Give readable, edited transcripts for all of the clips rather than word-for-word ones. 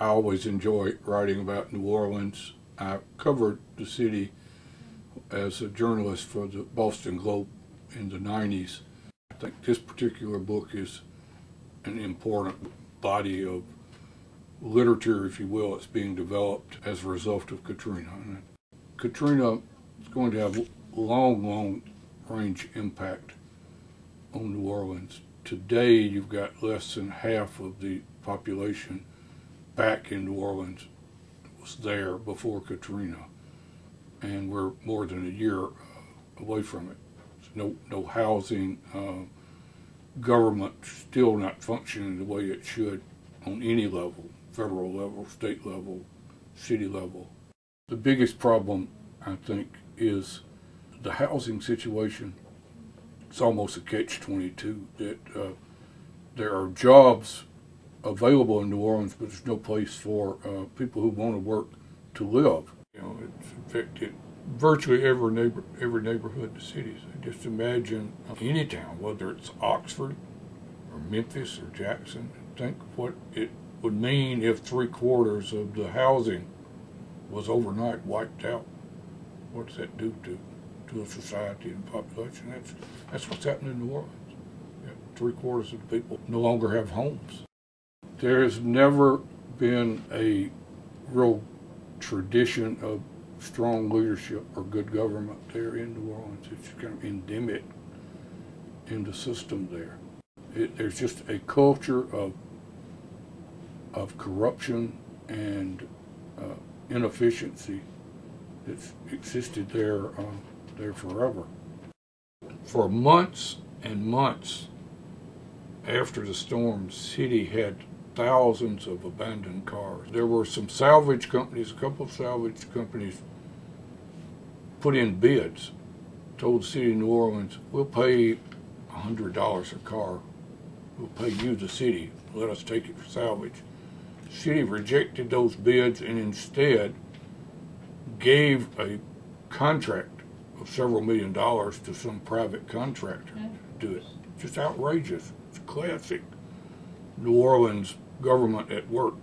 I always enjoy writing about New Orleans. I covered the city as a journalist for the Boston Globe in the 90s. I think this particular book is an important body of literature, if you will. It's being developed as a result of Katrina. And Katrina is going to have long range impact on New Orleans. Today, you've got less than half of the population back in New Orleans was there before Katrina, and we're more than a year away from it. No housing, government still not functioning the way it should on any level, federal level, state level, city level. The biggest problem, I think, is the housing situation. It's almost a catch-22 that there are jobs available in New Orleans, but there's no place for people who want to work to live. You know, it's affected virtually every neighborhood in the cities. Just imagine any town, whether it's Oxford or Memphis or Jackson, and think what it would mean if 3/4 of the housing was overnight wiped out. What does that do to a society and population? That's what's happening in New Orleans. 3/4 of the people no longer have homes. There has never been a real tradition of strong leadership or good government there in New Orleans. It's kind of endemic in the system there. There's just a culture of corruption and inefficiency that's existed there forever. For months and months after the storm, the city had thousands of abandoned cars. There were some salvage companies, a couple of salvage companies put in bids, told the city of New Orleans, we'll pay $100 a car. We'll pay you, the city, let us take it for salvage. The city rejected those bids and instead gave a contract of several $1 million to some private contractor to do it. Just outrageous. It's classic New Orleans government at work.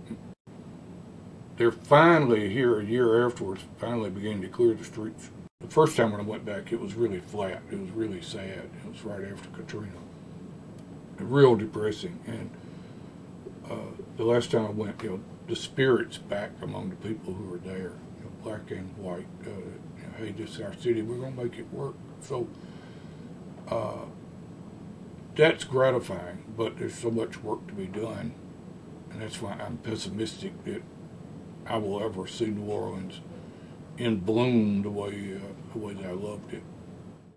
They're finally, here a year afterwards, finally beginning to clear the streets. The first time when I went back, it was really flat. It was really sad. It was right after Katrina. Real depressing. And the last time I went, the spirit's back among the people who were there, black and white. Hey, this is our city. We're going to make it work. So that's gratifying, but there's so much work to be done. And that's why I'm pessimistic that I will ever see New Orleans in bloom the way that I loved it.